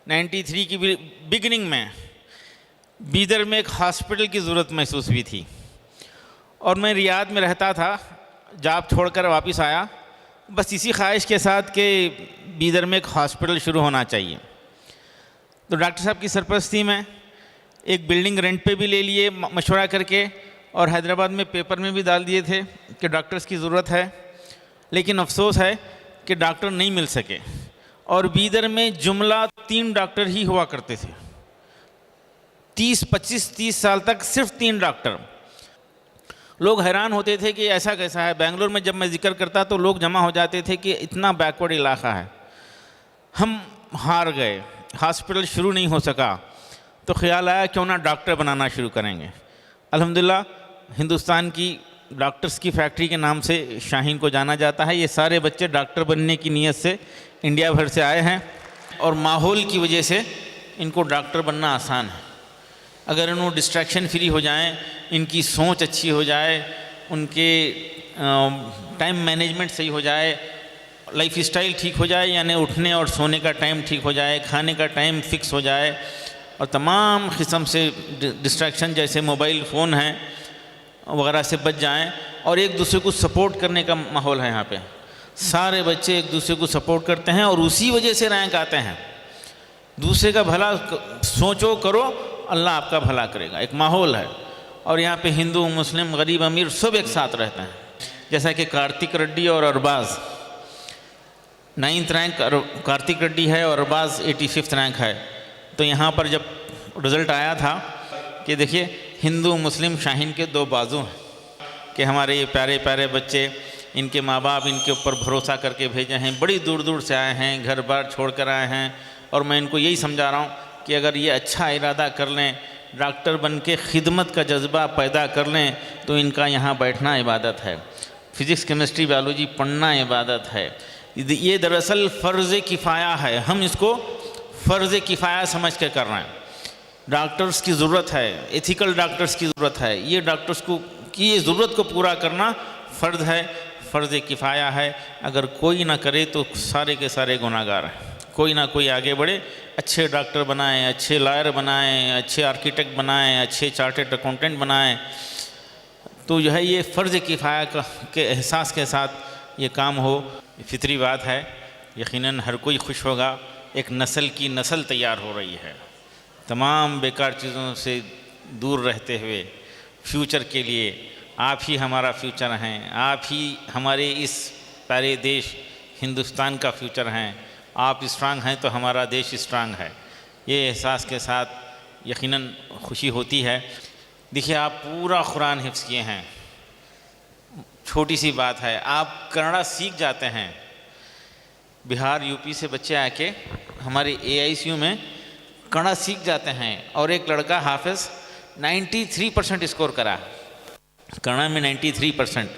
93 की बिगिनिंग में बीदर में एक हॉस्पिटल की ज़रूरत महसूस हुई थी और मैं रियाद में रहता था, जॉब छोड़कर वापस आया बस इसी ख्वाहिश के साथ कि बीदर में एक हॉस्पिटल शुरू होना चाहिए। तो डॉक्टर साहब की सरपरस्ती में एक बिल्डिंग रेंट पे भी ले लिए मशवरा करके, और हैदराबाद में पेपर में भी डाल दिए थे कि डॉक्टर्स की ज़रूरत है। लेकिन अफसोस है कि डॉक्टर नहीं मिल सके और बीदर में जुमला 3 डॉक्टर ही हुआ करते थे। 25-30 साल तक सिर्फ 3 डॉक्टर। लोग हैरान होते थे कि ऐसा कैसा है। बेंगलोर में जब मैं जिक्र करता तो लोग जमा हो जाते थे कि इतना बैकवर्ड इलाका है। हम हार गए, हॉस्पिटल शुरू नहीं हो सका, तो ख्याल आया क्यों ना डॉक्टर बनाना शुरू करेंगे। अल्हम्दुलिल्लाह हिंदुस्तान की डॉक्टर्स की फैक्ट्री के नाम से शाहीन को जाना जाता है। ये सारे बच्चे डॉक्टर बनने की नीयत से इंडिया भर से आए हैं और माहौल की वजह से इनको डॉक्टर बनना आसान है। अगर इन्होंने डिस्ट्रैक्शन फ्री हो जाएं, इनकी सोच अच्छी हो जाए, उनके टाइम मैनेजमेंट सही हो जाए, लाइफ स्टाइल ठीक हो जाए, यानी उठने और सोने का टाइम ठीक हो जाए, खाने का टाइम फिक्स हो जाए और तमाम किस्म से डिस्ट्रैक्शन जैसे मोबाइल फ़ोन हैं वगैरह से बच जाएं और एक दूसरे को सपोर्ट करने का माहौल है। यहाँ पे सारे बच्चे एक दूसरे को सपोर्ट करते हैं और उसी वजह से रैंक आते हैं। दूसरे का भला सोचो करो, अल्लाह आपका भला करेगा, एक माहौल है। और यहाँ पे हिंदू मुस्लिम गरीब अमीर सब एक साथ रहते हैं। जैसा कि कार्तिक रेड्डी और अरबाज 9th रैंक कार्तिक रेड्डी है और अरबाज 85th रैंक है। तो यहाँ पर जब रिज़ल्ट आया था कि देखिए हिंदू मुस्लिम शाहीन के 2 बाजू हैं कि हमारे ये प्यारे प्यारे बच्चे, इनके माँ बाप इनके ऊपर भरोसा करके भेजे हैं, बड़ी दूर दूर से आए हैं, घर बार छोड़ कर आए हैं। और मैं इनको यही समझा रहा हूँ कि अगर ये अच्छा इरादा कर लें, डॉक्टर बन के खिदमत का जज्बा पैदा कर लें, तो इनका यहाँ बैठना इबादत है। फ़िज़िक्स केमिस्ट्री बायोलॉजी पढ़ना इबादत है। ये दरअसल फ़र्ज़ किफ़ाया है, हम इसको फ़र्ज़ किफ़ाया समझ के कर रहे हैं। डॉक्टर्स की ज़रूरत है, एथिकल डॉक्टर्स की ज़रूरत है। ये डॉक्टर्स को की ये ज़रूरत को पूरा करना फ़र्ज़ है, फ़र्ज़ किफ़ाया है। अगर कोई ना करे तो सारे के सारे गुनाहगार हैं। कोई ना कोई आगे बढ़े, अच्छे डॉक्टर बनाएं, अच्छे लॉयर बनाएं, अच्छे आर्किटेक्ट बनाएं, अच्छे चार्टर्ड अकाउंटेंट बनाएं, तो जो है ये फ़र्ज़ किफ़ाया के एहसास के साथ ये काम हो। फितरी बात है, यकीनन हर कोई खुश होगा। एक नस्ल की नस्ल तैयार हो रही है, तमाम बेकार चीज़ों से दूर रहते हुए फ्यूचर के लिए। आप ही हमारा फ्यूचर हैं, आप ही हमारे इस प्यारे देश हिंदुस्तान का फ्यूचर हैं। आप स्ट्रांग हैं तो हमारा देश स्ट्रांग है। ये एहसास के साथ यकीनन खुशी होती है। देखिए आप पूरा कुरान हिफ्ज़ किए हैं, छोटी सी बात है, आप कन्नड़ा सीख जाते हैं। बिहार यूपी से बच्चे आके हमारे AICU में कन्नड़ा सीख जाते हैं और एक लड़का हाफिज़ 93% स्कोर करा, कन्नड़ा में 93%।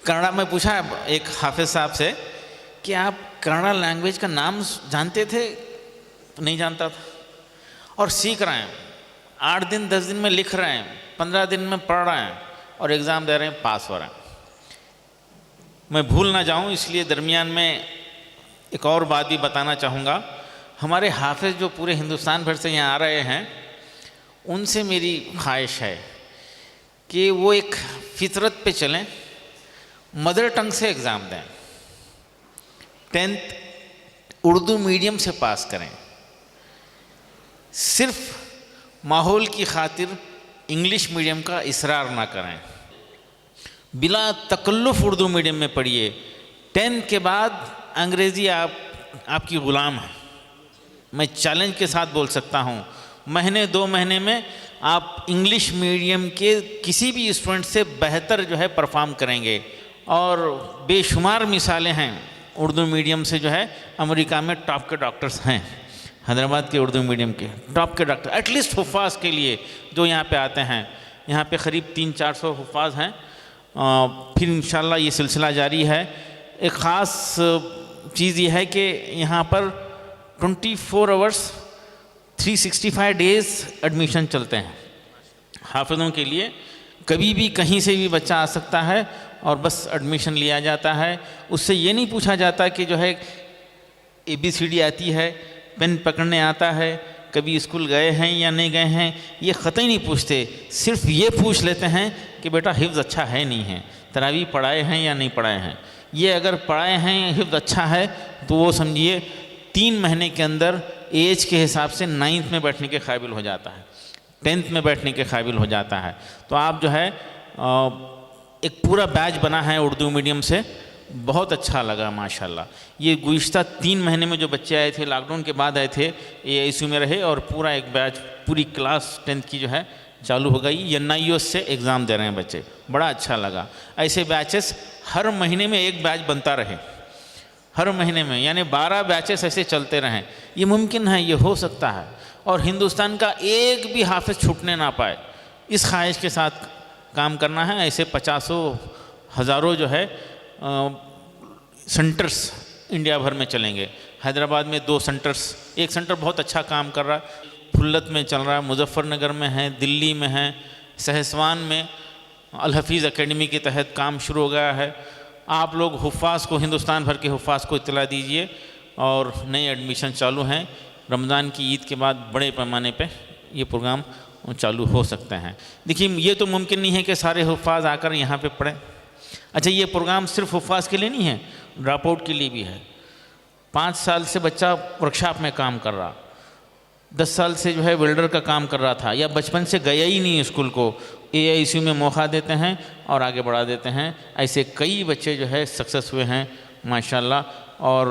कन्नड़ा में पूछा एक हाफिज़ साहब से कि आप कन्नड़ा लैंग्वेज का नाम जानते थे? तो नहीं जानता था और सीख रहे हैं। 8 दिन 10 दिन में लिख रहे हैं, 15 दिन में पढ़ रहे हैं और एग्ज़ाम दे रहे हैं, पास हो रहे हैं। मैं भूल ना जाऊं इसलिए दरमियान में एक और बात भी बताना चाहूँगा। हमारे हाफिज़ जो पूरे हिंदुस्तान भर से यहाँ आ रहे हैं, उनसे मेरी ख्वाहिश है कि वो एक फितरत पे चलें, मदर टंग से एग्ज़ाम दें, 10th उर्दू मीडियम से पास करें। सिर्फ माहौल की खातिर इंग्लिश मीडियम का इसरार ना करें, बिला तकल्लुफ़ उर्दू मीडियम में पढ़िए। 10th के बाद अंग्रेज़ी आपकी ग़ुलाम है। मैं चैलेंज के साथ बोल सकता हूँ, महीने 2 महीने में आप इंग्लिश मीडियम के किसी भी स्टूडेंट से बेहतर जो है परफॉर्म करेंगे। और बेशुमार मिसालें हैं उर्दू मीडियम से जो है अमेरिका में टॉप के डॉक्टर्स हैं, हैदराबाद के उर्दू मीडियम के टॉप के डॉक्टर, एटलीस्ट हुफ़ाज़ के लिए जो यहाँ पे आते हैं। यहाँ पे क़रीब 300-400 हुफ़ाज़ हैं। फिर इंशाल्लाह ये सिलसिला जारी है। एक ख़ास चीज़ ये है कि यहाँ पर 24 आवर्स 365 डेज़ एडमिशन चलते हैं हाफिज़ों के लिए। कभी भी कहीं से भी बच्चा आ सकता है और बस एडमिशन लिया जाता है। उससे ये नहीं पूछा जाता कि जो है ABCD आती है पेन पकड़ने आता है, कभी स्कूल गए हैं या नहीं गए हैं, ये ख़त ही नहीं पूछते। सिर्फ ये पूछ लेते हैं कि बेटा हिफ्ज़ अच्छा है नहीं है, तरावी पढ़ाए हैं या नहीं पढ़ाए हैं। ये अगर पढ़ाए हैं, हिफ्ज़ अच्छा है, तो वो समझिए 3 महीने के अंदर एज के हिसाब से 9th में बैठने के काबिल हो जाता है, 10th में बैठने के काबिल हो जाता है। तो आप जो है एक पूरा बैच बना है उर्दू मीडियम से, बहुत अच्छा लगा माशाल्लाह। ये गुज़िश्ता 3 महीने में जो बच्चे आए थे, लॉकडाउन के बाद आए थे, AICU में रहे और पूरा एक बैच, पूरी क्लास 10th की जो है चालू हो गई। NIOS से एग्ज़ाम दे रहे हैं बच्चे, बड़ा अच्छा लगा। ऐसे बैचेस हर महीने में एक बैच बनता रहे, हर महीने में, यानी 12 बैचेस ऐसे चलते रहें। ये मुमकिन है, ये हो सकता है। और हिंदुस्तान का एक भी हाफिज़ छूटने ना पाए, इस ख्वाहिश के साथ काम करना है। ऐसे 50 हज़ारों जो है सेंटर्स इंडिया भर में चलेंगे। हैदराबाद में 2 सेंटर्स, एक सेंटर बहुत अच्छा काम कर रहा है, फुल्लत में चल रहा है, मुजफ्फरनगर में है, दिल्ली में है, सहसवान में अल हफीज़ एकेडमी के तहत काम शुरू हो गया है। आप लोग हुफ़ाज़ को, हिंदुस्तान भर के हुफ़ाज़ को इत्तला दीजिए और नए एडमिशन चालू हैं। रमज़ान की ईद के बाद बड़े पैमाने पे ये प्रोग्राम चालू हो सकते हैं। देखिए, ये तो मुमकिन नहीं है कि सारे हुफ़ाज़ आकर यहाँ पे पढ़ें। अच्छा, ये प्रोग्राम सिर्फ हुफ़ाज़ के लिए नहीं है, ड्रॉप आउट के लिए भी है। 5 साल से बच्चा वर्कशॉप में काम कर रहा, 10 साल से जो है वेल्डर का काम कर रहा था, या बचपन से गया ही नहीं स्कूल को, AICU में मौका देते हैं और आगे बढ़ा देते हैं। ऐसे कई बच्चे जो है सक्सेस हुए हैं माशाल्लाह। और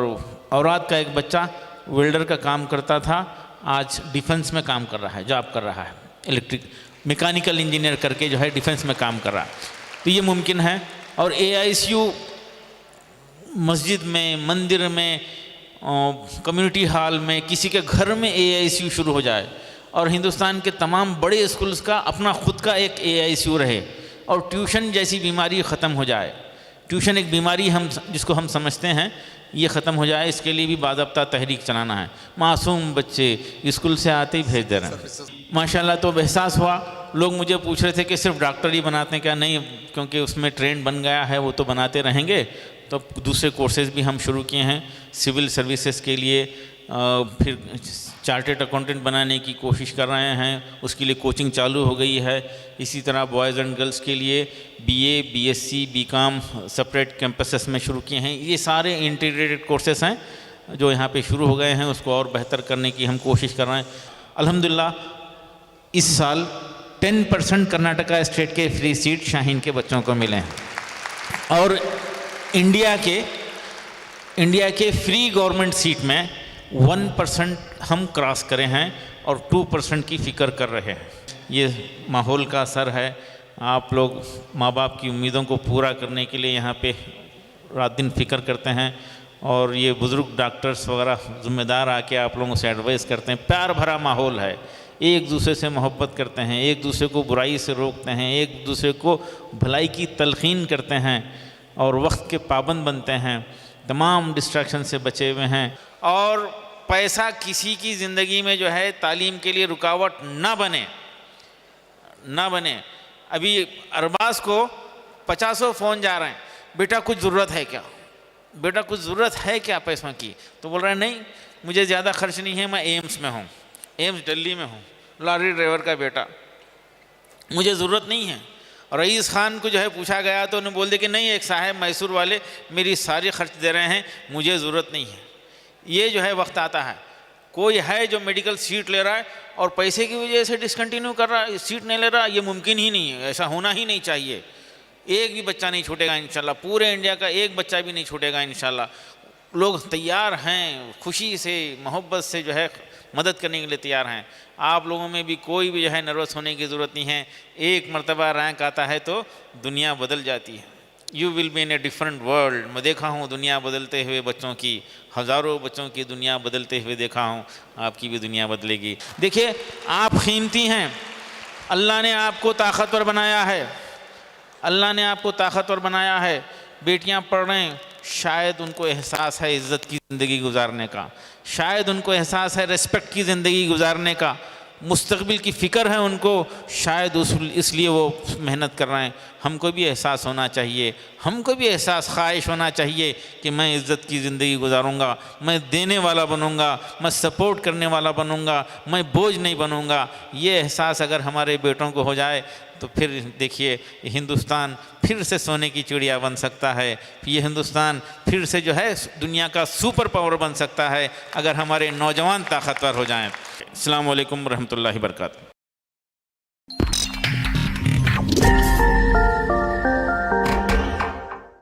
औरात का एक बच्चा वेल्डर का काम करता था, आज डिफेंस में काम कर रहा है, जॉब कर रहा है, इलेक्ट्रिक मैकेनिकल इंजीनियर करके जो है डिफेंस में काम कर रहा है। तो ये मुमकिन है। और AICU मस्जिद में, मंदिर में, कम्युनिटी हॉल में, किसी के घर में AICU शुरू हो जाए और हिंदुस्तान के तमाम बड़े स्कूल्स का अपना ख़ुद का एक AICU रहे और ट्यूशन जैसी बीमारी ख़त्म हो जाए। ट्यूशन एक बीमारी जिसको हम समझते हैं, ये ख़त्म हो जाए, इसके लिए भी बाज़ाब्ता तहरीक चलाना है। मासूम बच्चे स्कूल से आते ही भेज दे रहे हैं माशाल्लाह। तो एहसास हुआ, लोग मुझे पूछ रहे थे कि सिर्फ डॉक्टर ही बनाते हैं क्या? नहीं, क्योंकि उसमें ट्रेंड बन गया है, वो तो बनाते रहेंगे। तो दूसरे कोर्सेज़ भी हम शुरू किए हैं सिविल सर्विसेज के लिए, फिर चार्टेड अकाउंटेंट बनाने की कोशिश कर रहे हैं, उसके लिए कोचिंग चालू हो गई है। इसी तरह बॉयज़ एंड गर्ल्स के लिए BA, BSc, BCom separate campuses में शुरू किए हैं। ये सारे इंटीग्रेटेड कोर्सेस हैं जो यहाँ पे शुरू हो गए हैं, उसको और बेहतर करने की हम कोशिश कर रहे हैं। अल्हम्दुलिल्लाह इस साल 10% कर्नाटका स्टेट के फ्री सीट शाहीन के बच्चों को मिले हैं और इंडिया के फ्री गवर्नमेंट सीट में 1% हम क्रॉस करे हैं और 2% की फ़िक्र कर रहे हैं। ये माहौल का असर है। आप लोग माँ बाप की उम्मीदों को पूरा करने के लिए यहाँ पे रात दिन फ़िक्र करते हैं और ये बुज़ुर्ग डॉक्टर्स वगैरह ज़िम्मेदार आके आप लोगों से एडवाइस करते हैं। प्यार भरा माहौल है, एक दूसरे से मोहब्बत करते हैं, एक दूसरे को बुराई से रोकते हैं, एक दूसरे को भलाई की तलक़ीन करते हैं और वक्त के पाबंद बनते हैं, तमाम डिस्ट्रैक्शन से बचे हुए हैं। और पैसा किसी की ज़िंदगी में जो है तालीम के लिए रुकावट ना बने। अभी अरबाज को 50 फ़ोन जा रहे हैं, बेटा कुछ ज़रूरत है क्या, बेटा कुछ ज़रूरत है क्या पैसों की? तो बोल रहा है नहीं, मुझे ज़्यादा खर्च नहीं है, मैं एम्स में हूँ, एम्स दिल्ली में हूँ, लॉरी ड्राइवर का बेटा, मुझे ज़रूरत नहीं है। रईस खान को जो है पूछा गया तो उन्होंने बोल दिया कि नहीं, एक साहब मैसूर वाले मेरी सारी खर्च दे रहे हैं, मुझे ज़रूरत नहीं है। ये जो है वक्त आता है, कोई है जो मेडिकल सीट ले रहा है और पैसे की वजह से डिसकंटिन्यू कर रहा है, सीट नहीं ले रहा, ये मुमकिन ही नहीं है, ऐसा होना ही नहीं चाहिए। एक भी बच्चा नहीं छूटेगा इंशाल्लाह, पूरे इंडिया का एक बच्चा भी नहीं छूटेगा इंशाल्लाह। लोग तैयार हैं, खुशी से, मोहब्बत से जो है मदद करने के लिए तैयार हैं। आप लोगों में भी कोई भी जो है नर्वस होने की ज़रूरत नहीं है। एक मरतबा रैंक आता है तो दुनिया बदल जाती है। You will be in a different world. मैं देखा हूँ दुनिया बदलते हुए बच्चों की, हज़ारों बच्चों की दुनिया बदलते हुए देखा हूँ, आपकी भी दुनिया बदलेगी। देखिए, आप कीमती हैं, अल्लाह ने आपको ताकतवर बनाया है, अल्लाह ने आपको ताकतवर बनाया है। बेटियाँ पढ़ रहे हैं, शायद उनको एहसास है इज़्ज़त की ज़िंदगी गुजारने का, शायद उनको एहसास है रिस्पेक्ट की ज़िंदगी गुजारने का। मुस्तकबिल की फ़िक्र है उनको, शायद इसलिए वो मेहनत कर रहे हैं। हमको भी एहसास होना चाहिए, हमको भी एहसास ख्वाहिश होना चाहिए कि मैं इज़्ज़त की ज़िंदगी गुजारूंगा, मैं देने वाला बनूंगा, मैं सपोर्ट करने वाला बनूंगा, मैं बोझ नहीं बनूंगा। ये एहसास अगर हमारे बेटों को हो जाए तो फिर देखिए हिंदुस्तान फिर से सोने की चिड़िया बन सकता है। ये हिंदुस्तान फिर से जो है दुनिया का सुपर पावर बन सकता है अगर हमारे नौजवान ताकतवर हो जाएं। अस्सलाम वालेकुम रहमतुल्लाहि बरकातहू।